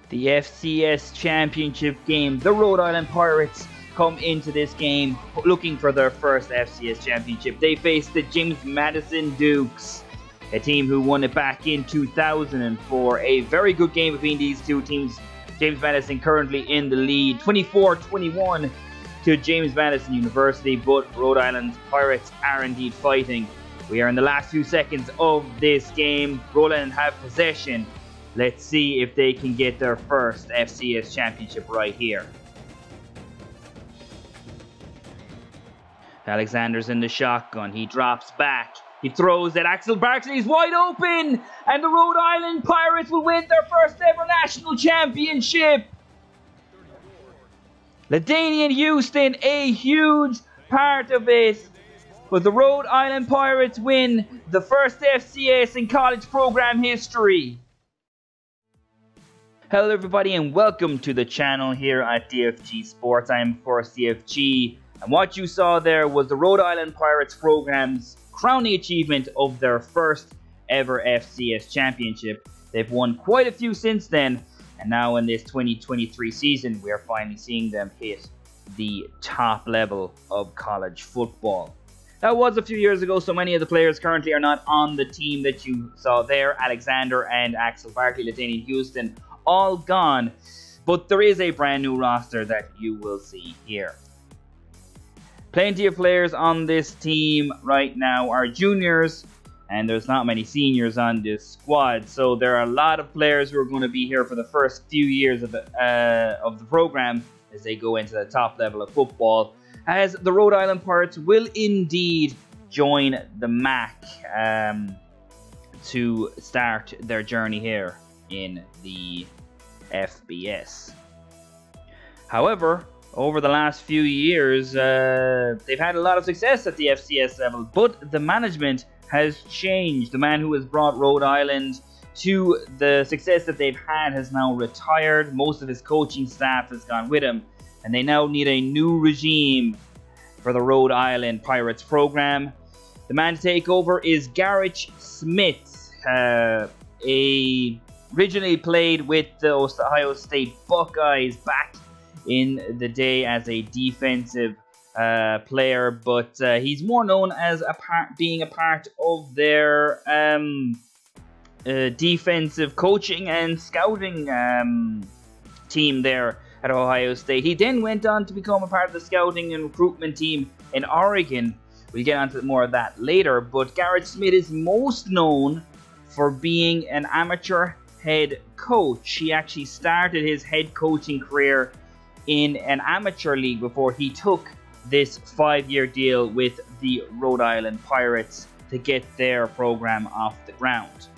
The FCS Championship game. The Rhode Island Pirates come into this game looking for their first FCS Championship. They face the James Madison Dukes, a team who won it back in 2004. A very good game between these two teams. James Madison currently in the lead, 24-21 to James Madison University, but Rhode Island Pirates are indeed fighting. We are in the last few seconds of this game. Rhode Island have possession. Let's see if they can get their first FCS Championship right here. Alexander's in the shotgun. He drops back. He throws at Axel Barkley. He's wide open. And the Rhode Island Pirates will win their first ever national championship. LaDainian Houston, a huge part of it. But the Rhode Island Pirates win the first FCS in college program history. Hello everybody and welcome to the channel here at DFG Sports. I am of course DFG, and what you saw there was the Rhode Island Pirates program's crowning achievement of their first ever FCS championship. They've won quite a few since then, and now in this 2023 season we are finally seeing them hit the top level of college football. That was a few years ago, so many of the players currently are not on the team that you saw there. Alexander and Axel Barkley, LaDainian Houston, all gone, but there is a brand new roster that you will see here. Plenty of players on this team right now are juniors, and there's not many seniors on this squad, so there are a lot of players who are going to be here for the first few years of the program as they go into the top level of football, as the Rhode Island Pirates will indeed join the MAC to start their journey here in the FBS. However, over the last few years, they've had a lot of success at the FCS level, but the management has changed. The man who has brought Rhode Island to the success that they've had has now retired. Most of his coaching staff has gone with him, and they now need a new regime for the Rhode Island Pirates program. The man to take over is Garrett Smith, originally played with the Ohio State Buckeyes back in the day as a defensive player, but he's more known as being a part of their defensive coaching and scouting team there at Ohio State. He then went on to become a part of the scouting and recruitment team in Oregon. We'll get onto more of that later, but Garrett Smith is most known for being an amateur head coach. He actually started his head coaching career in an amateur league before he took this 5-year deal with the Rhode Island Pirates to get their program off the ground.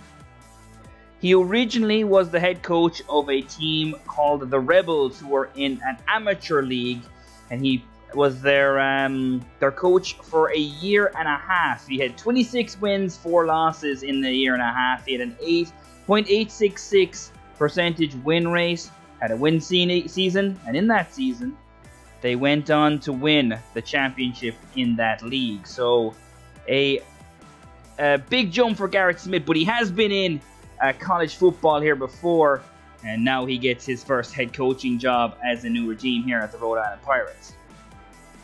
He originally was the head coach of a team called the Rebels, who were in an amateur league, and he was their coach for a year and a half. He had 26 wins, 4 losses in the year and a half. He had an 8.866% win rate, had a win season, and in that season they went on to win the championship in that league. So a big jump for Garrett Smith, but he has been in college football here before, and now he gets his first head coaching job as a new regime here at the Rhode Island Pirates.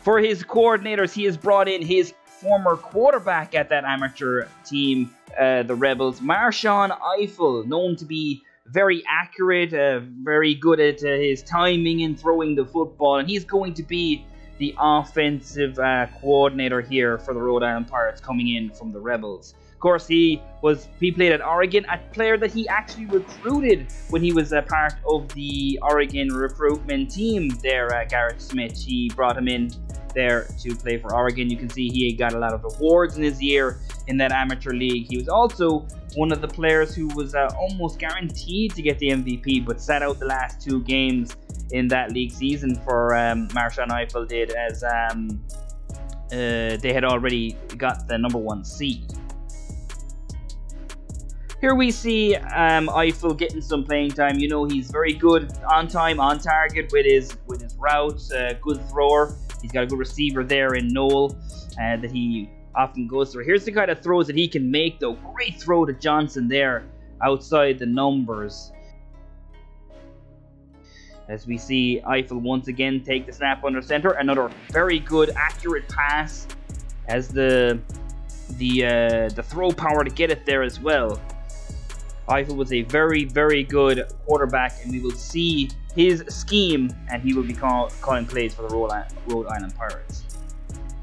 For his coordinators, he has brought in his former quarterback at that amateur team, the Rebels, Marshawn Eiffel, known to be very accurate, very good at his timing and throwing the football, and he's going to be the offensive coordinator here for the Rhode Island Pirates, coming in from the Rebels. Of course, he played at Oregon, a player that he actually recruited when he was a part of the Oregon recruitment team there, Garrett Smith. He brought him in there to play for Oregon. You can see he got a lot of awards in his year in that amateur league. He was also one of the players who was almost guaranteed to get the MVP, but sat out the last 2 games in that league season for Marshawn Eiffel did, as they had already got the #1 seed. Here we see Eiffel getting some playing time. You know, he's very good on time, on target with his routes, good thrower. He's got a good receiver there in Noel that he often goes through. Here's the kind of throws that he can make, though. Great throw to Johnson there outside the numbers. as we see Eiffel once again take the snap under center. Another very good, accurate pass, has the throw power to get it there as well. Eiffel was a very, very good quarterback, and we will see his scheme, and he will be calling plays for the Rhode Island Pirates.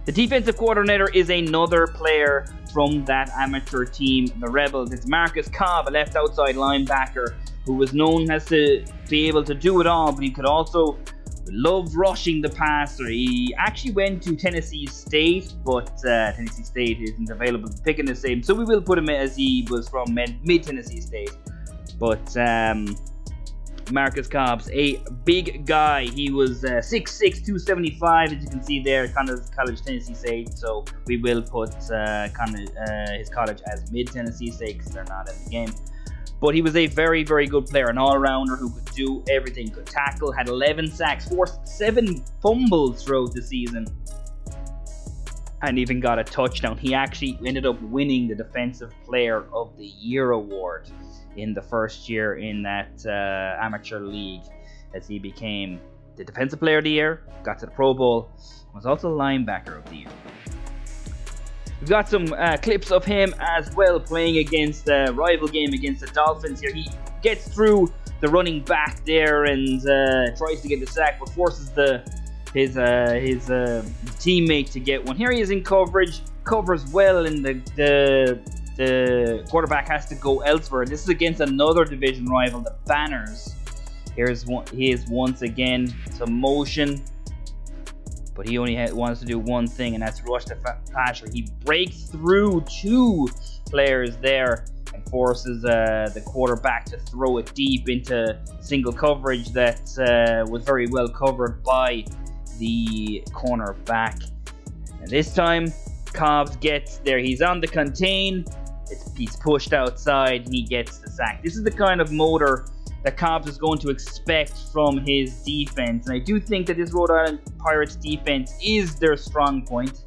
The defensive coordinator is another player from that amateur team, the Rebels. It's Marcus Cobb, a left outside linebacker, who was known as to be able to do it all, but he could also love rushing the passer. He actually went to Tennessee State, but Tennessee State isn't available to pick in the same, so we will put him as he was from mid-Tennessee State. But Marcus Cobb's a big guy. He was 6'6", 275, as you can see there, College Tennessee State, so we will put his college as mid-Tennessee State because they're not in the game. But he was a very, very good player, an all-rounder who could do everything. Could tackle, had 11 sacks, forced 7 fumbles throughout the season, and even got a touchdown. He actually ended up winning the Defensive Player of the Year award in the first year in that amateur league, as he became the Defensive Player of the Year, got to the Pro Bowl, and was also Linebacker of the Year. We've got some clips of him as well playing against a rival game against the Dolphins here. He gets through the running back there and tries to get the sack, but forces his teammate to get one. Here he is in coverage, covers well, and the quarterback has to go elsewhere. This is against another division rival, the Banners. He is once again some motion, but he only wants to do one thing, and that's rush the passer. He breaks through 2 players there and forces the quarterback to throw it deep into single coverage that was very well covered by the cornerback. And this time, Cobbs gets there. He's on the contain. He's pushed outside, and he gets the sack. This is the kind of motor that Cobbs is going to expect from his defense. And I do think that this Rhode Island Pirates defense is their strong point.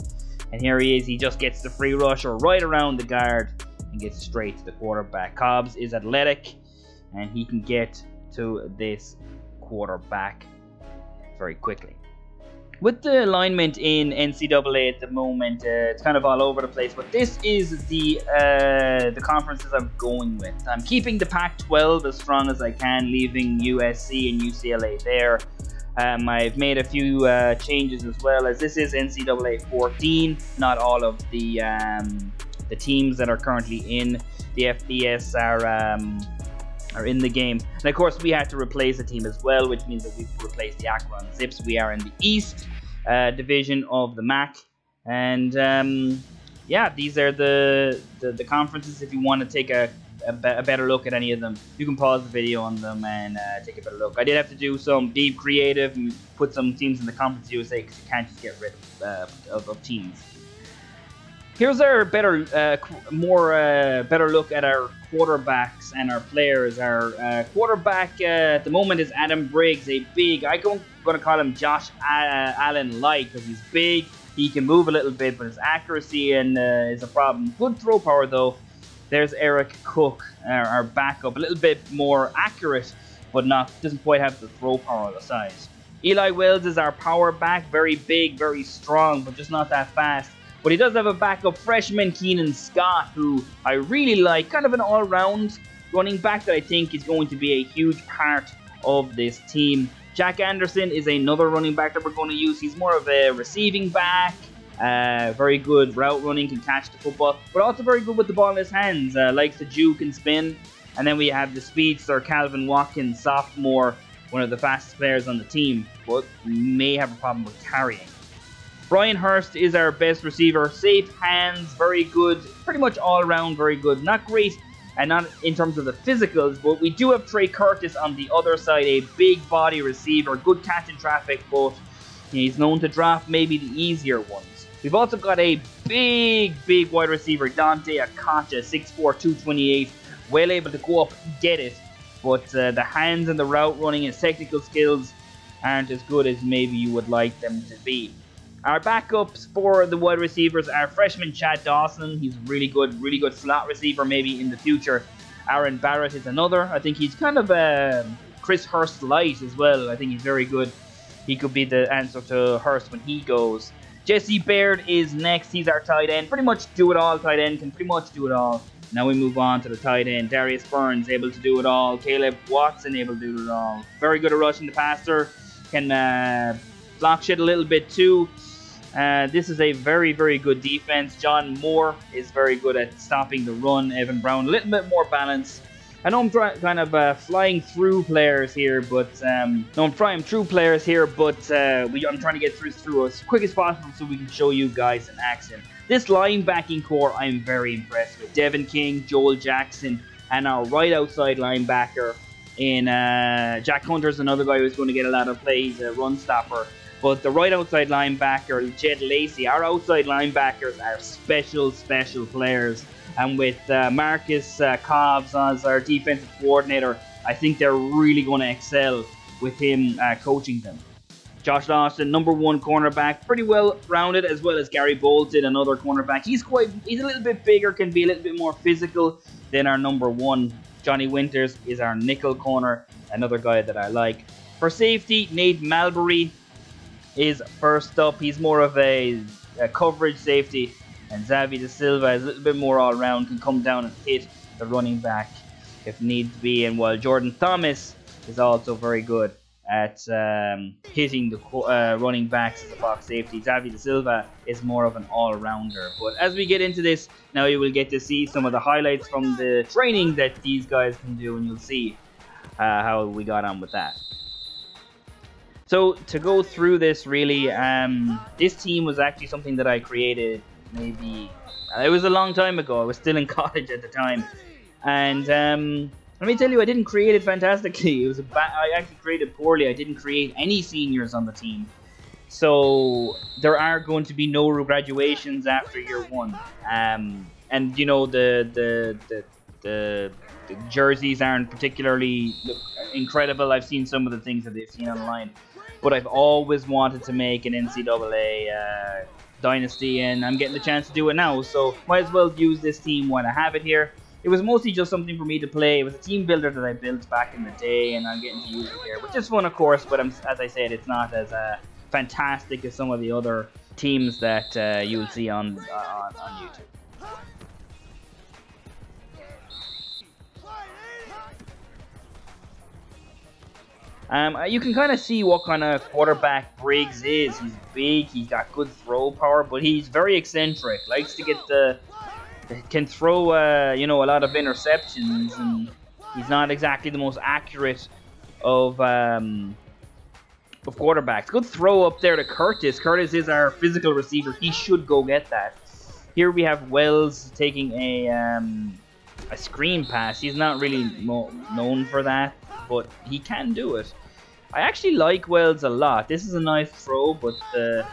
And here he is. He just gets the free rusher right around the guard and gets straight to the quarterback. Cobbs is athletic, and he can get to this quarterback very quickly. With the alignment in NCAA at the moment, it's kind of all over the place, but this is the conferences I'm going with. I'm keeping the Pac-12 as strong as I can, leaving USC and UCLA there. I've made a few changes as well, as this is NCAA 14. Not all of the teams that are currently in the FBS are in the game. And of course, we had to replace a team as well, which means that we've replaced the Akron Zips. We are in the East division of the MAC. And yeah, these are the conferences. If you want to take a better look at any of them, you can pause the video on them and take a better look. I did have to be creative and put some teams in the Conference USA because you can't just get rid of teams. Here's our better look at our quarterbacks and our players. Our quarterback at the moment is Adam Briggs, a big, I'm going to call him Josh Allen-like, because he's big, he can move a little bit, but his accuracy is a problem. Good throw power though. There's Eric Cook, our backup, a little bit more accurate, but doesn't quite have the throw power or the size. Eli Wells is our power back, very big, very strong, but just not that fast. But he does have a backup freshman, Keenan Scott, who I really like. Kind of an all-round running back that I think is going to be a huge part of this team. Jack Anderson is another running back that we're going to use. He's more of a receiving back. Very good route running, can catch the football, but also very good with the ball in his hands. Likes to juke and spin. And then we have the speedster, Calvin Watkins, sophomore, one of the fastest players on the team, but may have a problem with carrying. Brian Hurst is our best receiver. Safe hands, very good. Pretty much all around very good. Not great, and not in terms of the physicals, but we do have Trey Curtis on the other side, a big body receiver. Good catch in traffic, but he's known to drop maybe the easier ones. We've also got a big wide receiver, Dante Akacha, 6'4", 228. Well able to go up and get it, but the hands and the route running, his technical skills aren't as good as maybe you would like them to be. Our backups for the wide receivers are freshman Chad Dawson. He's really good slot receiver maybe in the future. Aaron Barrett is another. I think he's kind of Chris Hurst light as well. I think he's very good. He could be the answer to Hurst when he goes. Jesse Baird is next. He's our tight end. Pretty much do it all. Tight end can pretty much do it all. Now we move on to the tight end. Darius Burns, able to do it all. Caleb Watson, able to do it all. Very good at rushing the passer. Can block shit a little bit too. This is a very, very good defense. John Moore is very good at stopping the run. Evan Brown, a little bit more balance. I know I'm kind of flying through players here, but I'm trying to get through as quick as possible so we can show you guys in action. This linebacking core, I'm very impressed with. Devin King, Joel Jackson, and our right outside linebacker in Jack Hunter's another guy who's going to get a lot of play. He's a run stopper. But the right outside linebacker, Jed Lacey, our outside linebackers are special players. And with Marcus Cobbs as our defensive coordinator, I think they're really going to excel with him coaching them. Josh Lawson, number 1 cornerback, pretty well rounded, as well as Gary Bolton, another cornerback. He's a little bit bigger, can be a little bit more physical than our number 1. Johnny Winters is our nickel corner, another guy that I like. For safety, Nate Malbury is first up. He's more of a coverage safety. And Xavi De Silva is a little bit more all-round, can come down and hit the running back if needs be. And while Jordan Thomas is also very good at hitting the running backs as a box safety, Xavi De Silva is more of an all-rounder. But as we get into this, now you will get to see some of the highlights from the training that these guys can do, and you'll see how we got on with that. So to go through this, really, this team was actually something that I created. Maybe it was a long time ago. I was still in college at the time, and let me tell you, I didn't create it fantastically. It was I actually created poorly. I didn't create any seniors on the team, so there are going to be no graduations after year 1. And you know the jerseys aren't particularly incredible. I've seen some of the things that they've seen online, but I've always wanted to make an NCAA Dynasty, and I'm getting the chance to do it now, so might as well use this team while I have it here. It was mostly just something for me to play. It was a team builder that I built back in the day, and I'm getting to use it here, which is fun, of course, but as I said, it's not as fantastic as some of the other teams that you'll see on YouTube. You can kind of see what kind of quarterback Briggs is. He's big, he's got good throw power, but he's very eccentric. Likes to get can throw, you know, a lot of interceptions, and he's not exactly the most accurate of quarterbacks. Good throw up there to Curtis. Curtis is our physical receiver. He should go get that. Here we have Wells taking a screen pass. He's not really known for that, but he can do it. I actually like Wells a lot. This is a nice throw, but the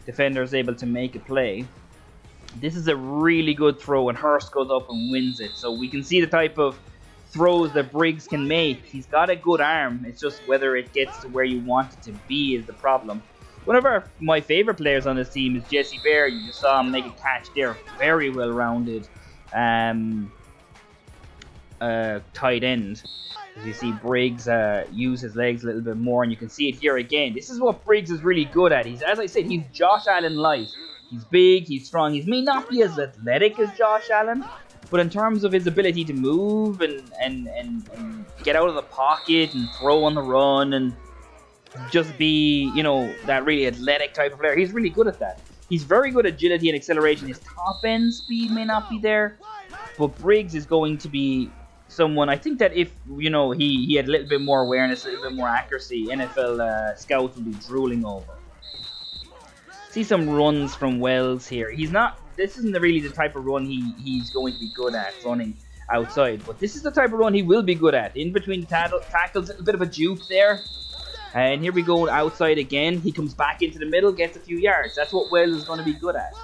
defender is able to make a play. This is a really good throw, and Hurst goes up and wins it. So we can see the type of throws that Briggs can make. He's got a good arm. It's just whether it gets to where you want it to be is the problem. One of my favorite players on this team is Jesse Baird. You just saw him make a catch there. Very well-rounded tight end. As you see Briggs use his legs a little bit more, and you can see it here again. This is what Briggs is really good at. As I said, he's Josh Allen light. He's big, he's strong. He may not be as athletic as Josh Allen, but in terms of his ability to move and get out of the pocket and throw on the run and just be, you know, that really athletic type of player, he's really good at that. He's very good at agility and acceleration. His top end speed may not be there, but Briggs is going to be someone, I think that if, you know, he had a little bit more awareness, a little bit more accuracy, NFL scouts would be drooling over. See some runs from Wells here. This isn't really the type of run he's going to be good at, running outside, but this is the type of run he will be good at. In between tackles, a bit of a juke there. And here we go outside again. He comes back into the middle, gets a few yards. That's what Wells is going to be good at.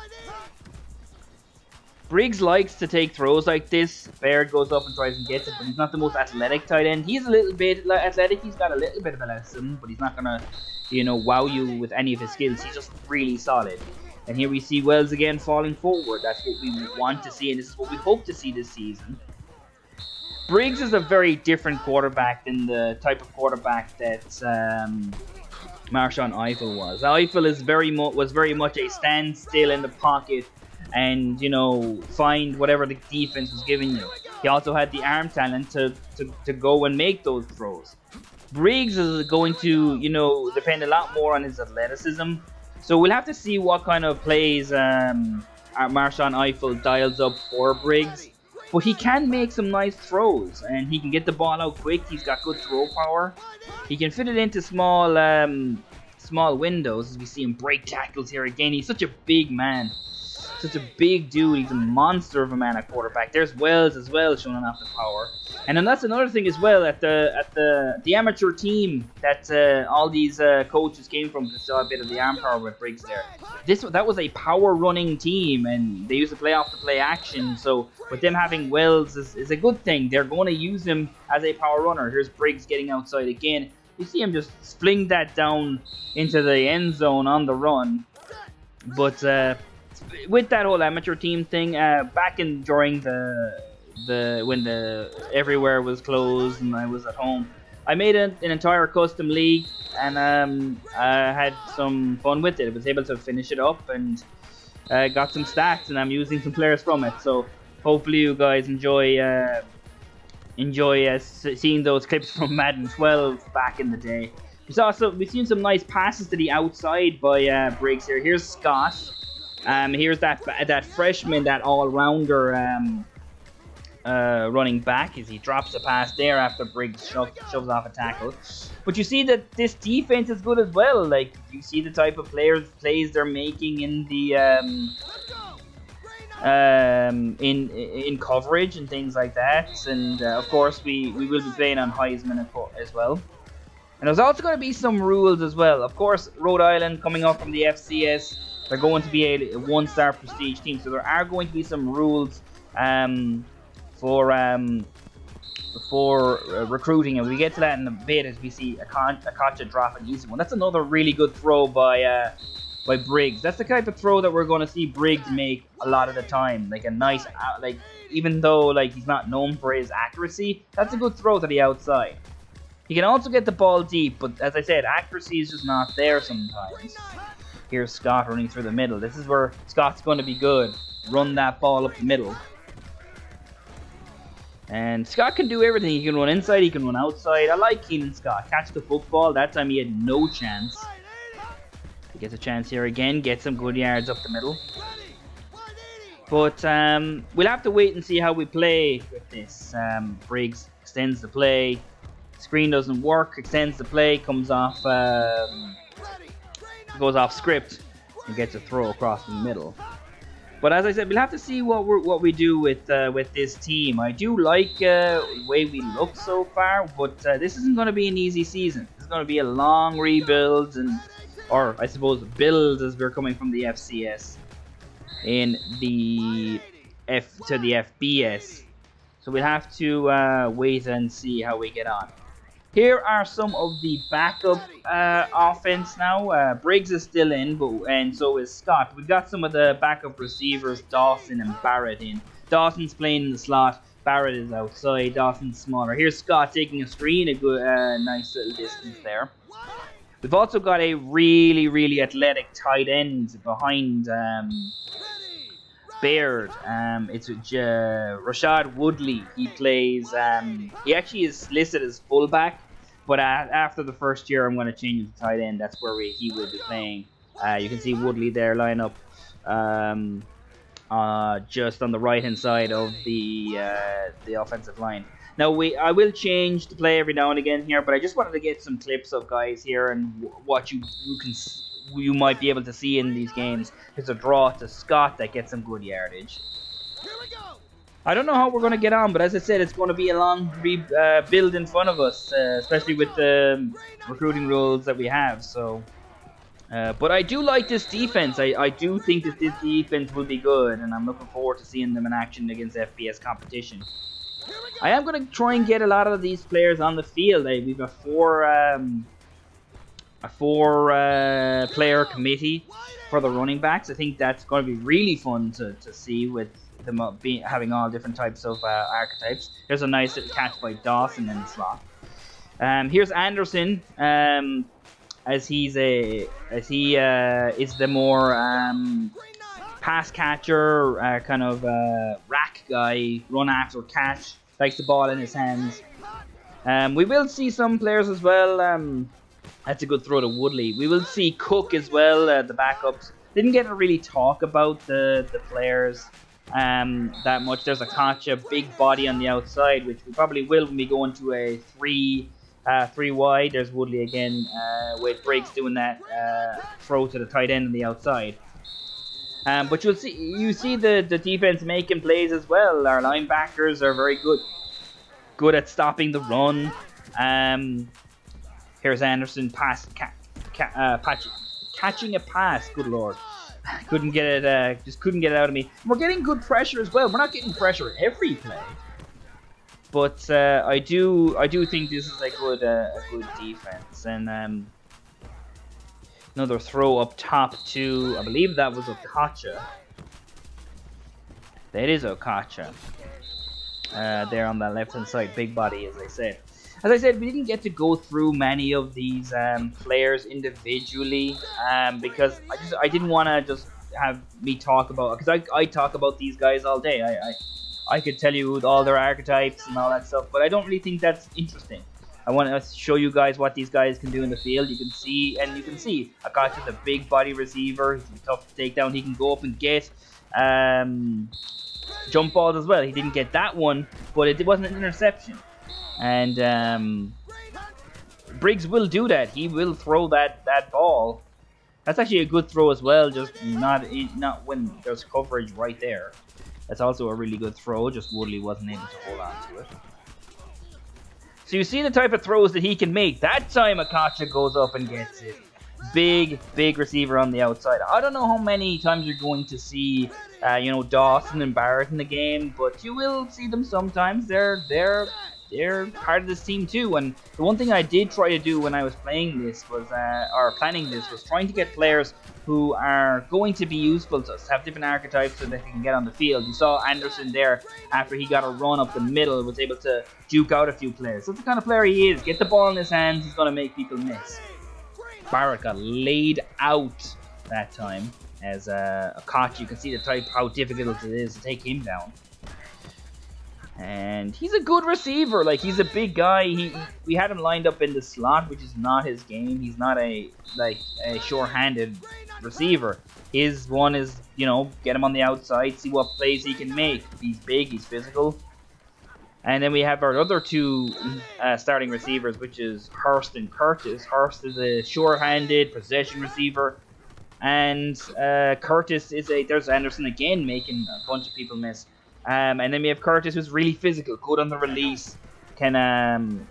Briggs likes to take throws like this. Baird goes up and tries and gets it, but he's not the most athletic tight end. He's a little bit athletic. He's got a little bit of a lesson, but he's not going to, you know, wow you with any of his skills. He's just really solid. And here we see Wells again falling forward. That's what we want to see, and this is what we hope to see this season. Briggs is a very different quarterback than the type of quarterback that Marshawn Eiffel was. Eiffel is was very much a stand still in the pocket and, you know, find whatever the defense was giving you. He also had the arm talent to go and make those throws. Briggs is going to, you know, depend a lot more on his athleticism. So we'll have to see what kind of plays Marshawn Eiffel dials up for Briggs. But he can make some nice throws, and he can get the ball out quick. He's got good throw power. He can fit it into small windows, as we see him break tackles here again. He's such a big man. Such a big dude. He's a monster of a man at quarterback. There's Wells as well showing off the power. And then that's another thing as well at the amateur team that all these coaches came from, because saw a bit of the arm power with Briggs there. That was a power running team, and they used to play off the play action. So with them having Wells is a good thing. They're going to use him as a power runner. Here's Briggs getting outside again. You see him just fling that down into the end zone on the run. But with that whole amateur team thing, back in during when everywhere was closed and I was at home, I made an entire custom league, and I had some fun with it. I was able to finish it up and got some stats, and I'm using some players from it. So hopefully you guys enjoy seeing those clips from Madden 12 back in the day. We've seen some nice passes to the outside by Briggs here. Here's Scott. Here's that freshman, that all-rounder running back, as he drops a pass there after Briggs shoves off a tackle. But you see that this defense is good as well. Like, you see the type of plays they're making in the in coverage and things like that. And of course we will be playing on Heisman as well. And there's also going to be some rules as well. Of course, Rhode Island coming up from the FCS, they're going to be a 1-star prestige team, so there are going to be some rules for recruiting, and we get to that in a bit as we see Akacha drop an easy one. That's another really good throw by Briggs. That's the type of throw that we're going to see Briggs make a lot of the time. Like a nice, like, even though like he's not known for his accuracy, that's a good throw to the outside. He can also get the ball deep, but as I said, accuracy is just not there sometimes. Here's Scott running through the middle. This is where Scott's going to be good. Run that ball up the middle. And Scott can do everything. He can run inside, he can run outside. I like Keenan Scott. Catch the football. That time he had no chance. He gets a chance here again. Gets some good yards up the middle. But we'll have to wait and see how we play with this. Briggs extends the play. Screen doesn't work. Extends the play. Comes off... goes off script and gets a throw across the middle. But as I said, we'll have to see what we do with this team. I do like the way we look so far, but this isn't going to be an easy season. It's going to be a long rebuild, or I suppose build, as we're coming from the FCS in the FBS. So we'll have to wait and see how we get on. Here are some of the backup offense now. Briggs is still in, and so is Scott. We've got some of the backup receivers, Dawson and Barrett, in. Dawson's playing in the slot. Barrett is outside. Dawson's smaller. Here's Scott taking a screen, a good, nice little distance there. We've also got a really, really athletic tight end behind Baird. It's Rashad Woodley. He plays. He actually is listed as fullback. But after the first year, I'm going to change him to tight end. That's where he will be playing. You can see Woodley there line up just on the right-hand side of the offensive line. Now, I will change the play every now and again here, but I just wanted to get some clips of guys here and what you might be able to see in these games. There's a draw to Scott that gets some good yardage. Here we go. I don't know how we're going to get on, but as I said, it's going to be a long build in front of us, especially with the recruiting rules that we have. So, but I do like this defense. I do think that this defense will be good, and I'm looking forward to seeing them in action against FBS competition. I am going to try and get a lot of these players on the field. We've a four-player committee for the running backs. I think that's going to be really fun to see with them having all different types of archetypes. There's a nice little catch by Dawson in the slot. Here's Anderson, as he is the more pass catcher, kind of rack guy, run after catch, likes the ball in his hands. We will see some players as well. That's a good throw to Woodley. We will see Cook as well, the backups. Didn't get to really talk about the players that much. There's a Kacha, big body on the outside, which we probably will when we go into a 3 wide. There's Woodley again, with Briggs doing that throw to the tight end on the outside. But you see the defense making plays as well. Our linebackers are very good at stopping the run. Here's Anderson catching a pass. Good lord, couldn't get it. Just couldn't get it out of me. We're getting good pressure as well. We're not getting pressure every play, but I do think this is a good defense. And another throw up top to, I believe that was Okacha. That is Okacha. There on that left hand side, big body, as I said. As I said, we didn't get to go through many of these players individually because I didn't want to just have me talk about, because I talk about these guys all day. I could tell you all their archetypes and all that stuff, but I don't really think that's interesting. I want to show you guys what these guys can do in the field. You can see Akacha's a big body receiver. He's tough to take down. He can go up and get jump balls as well. He didn't get that one, but it wasn't an interception. And Briggs will do that. He will throw that ball. That's actually a good throw as well, just not when there's coverage right there. That's also a really good throw, just Woodley wasn't able to hold on to it. So you see the type of throws that he can make. That time Akacha goes up and gets it. Big receiver on the outside. I don't know how many times you're going to see Dawson and Barrett in the game, but you will see them sometimes. They're part of this team too. And the one thing I did try to do when I was playing this was, or planning this, was trying to get players who are going to be useful to us, have different archetypes so that they can get on the field. You saw Anderson there, after he got a run up the middle, was able to juke out a few players. That's the kind of player he is. Get the ball in his hands, he's going to make people miss. Barrett got laid out that time as a Koch. You can see the type, how difficult it is to take him down. And he's a good receiver. Like, he's a big guy. We had him lined up in the slot, which is not his game. He's not a sure-handed receiver. His one is, get him on the outside, see what plays he can make. He's big, he's physical. And then we have our other two starting receivers, which is Hurst and Curtis. Hurst is a sure-handed possession receiver. And Curtis is there's Anderson again, making a bunch of people miss. And then we have Curtis, who's really physical, good on the release, can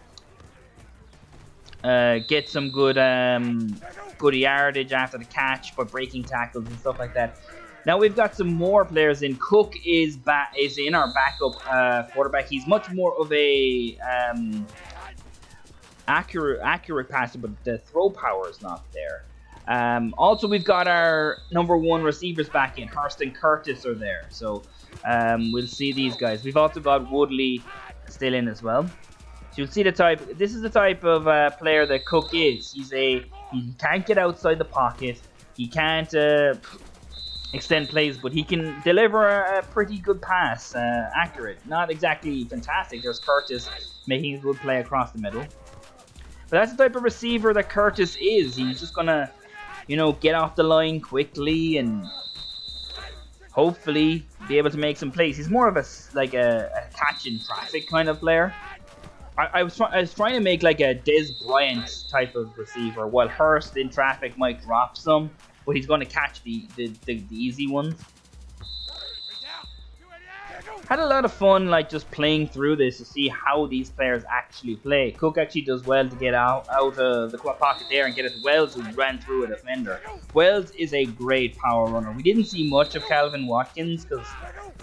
get some good yardage after the catch by breaking tackles and stuff like that. Now we've got some more players in. Cook is in our backup quarterback. He's much more of a accurate passer, but the throw power is not there. Also, we've got our #1 receivers back in. Hurst and Curtis are there, so we'll see these guys. We've also got Woodley still in as well. So you'll see the type. This is the type of player that Cook is. He can't get outside the pocket. He can't extend plays, but he can deliver a pretty good pass, accurate. Not exactly fantastic. There's Curtis making a good play across the middle. But that's the type of receiver that Curtis is. He's just gonna, get off the line quickly and hopefully be able to make some plays. He's more of a catch in traffic kind of player. I was trying to make like a Des Bryant type of receiver, while Hurst in traffic might drop some, but he's going to catch the easy ones. Had a lot of fun, just playing through this to see how these players actually play. Cook actually does well to get out of the pocket there and get it to Wells, who ran through a defender. Wells is a great power runner. We didn't see much of Calvin Watkins because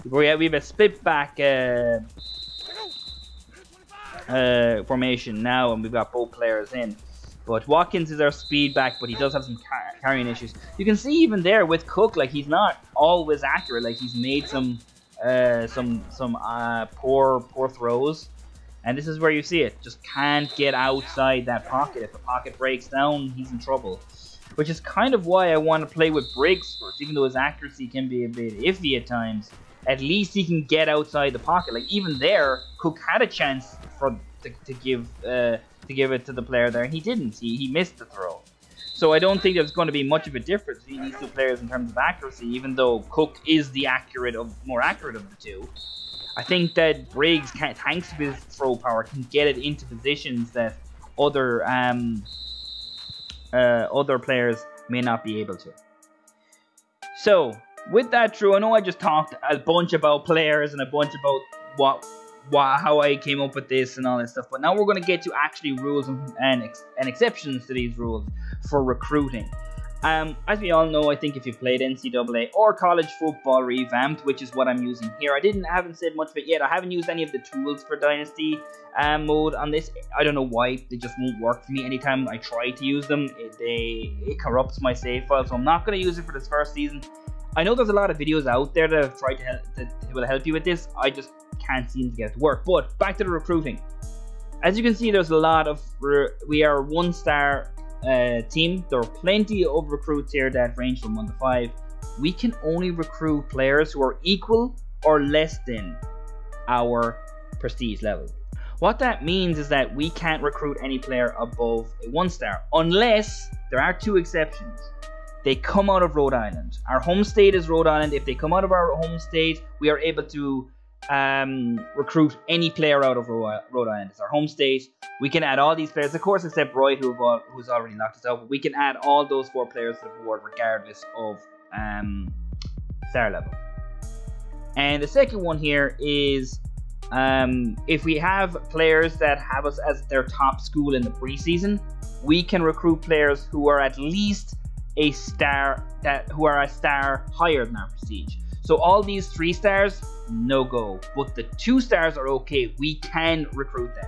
we have a split back formation now, and we've got both players in. But Watkins is our speed back, but he does have some carrying issues. You can see even there with Cook, he's not always accurate. He's made some poor throws. And this is where you see it. Just can't get outside that pocket. If the pocket breaks down, he's in trouble. Which is kind of why I want to play with Briggs first. Even though his accuracy can be a bit iffy at times, at least he can get outside the pocket. Like, even there, Cook had a chance to give it to the player there, and he didn't. He missed the throw. So I don't think there's going to be much of a difference between these two players in terms of accuracy, even though Cook is the more accurate of the two. I think that Briggs, thanks to his throw power, can get it into positions that other players may not be able to. So, with that true, I know I just talked a bunch about players and a bunch about how I came up with this and all this stuff, but now we're going to get to actually rules and exceptions to these rules for recruiting. As we all know, I think if you played NCAA or college football revamped, which is what I'm using here, I haven't said much of it yet. I haven't used any of the tools for Dynasty mode on this. I don't know why, they just won't work for me. Anytime I try to use them, it corrupts my save file, so I'm not going to use it for this first season. I know there's a lot of videos out there that try to will help you with this. I just can't seem to get it to work. But back to the recruiting. As you can see, there's a lot of we are 1-star team. There are plenty of recruits here that range from 1 to 5. We can only recruit players who are equal or less than our prestige level. What that means is that we can't recruit any player above a 1-star unless there are 2 exceptions. They come out of Rhode Island. Our home state is Rhode Island. If they come out of our home state, we are able to recruit any player out of Rhode Island. It's our home state. We can add all these players, of course, except Roy, who's already knocked us out. But we can add all those 4 players to the board, regardless of star level. And the second one here is if we have players that have us as their top school in the preseason, we can recruit players who are at least a star who are a star higher than our prestige. So all these 3 stars, no go. But the 2 stars are okay. We can recruit them.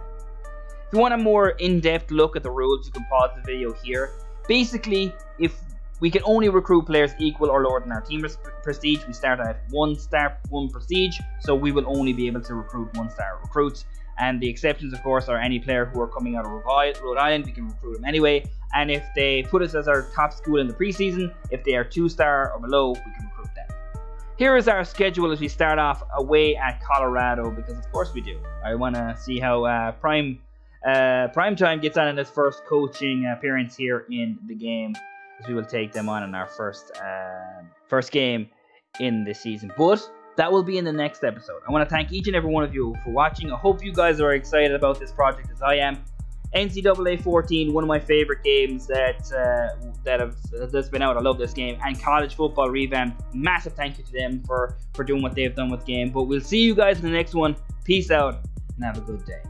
If you want a more in-depth look at the rules, you can pause the video here. Basically, if we can only recruit players equal or lower than our team prestige, we start at 1 star, 1 prestige. So we will only be able to recruit 1-star recruits. And the exceptions, of course, are any player who are coming out of Rhode Island. We can recruit them anyway. And if they put us as our top school in the preseason, if they are 2-star or below, we can recruit them. Here is our schedule as we start off away at Colorado, because of course we do. I want to see how Prime Time gets on in his first coaching appearance here in the game, as we will take them on in our first game in the season. But that will be in the next episode. I want to thank each and every one of you for watching. I hope you guys are excited about this project as I am. NCAA 14, one of my favorite games that's been out. I love this game. And college football revamped. Massive thank you to them for doing what they've done with the game. But we'll see you guys in the next one. Peace out and have a good day.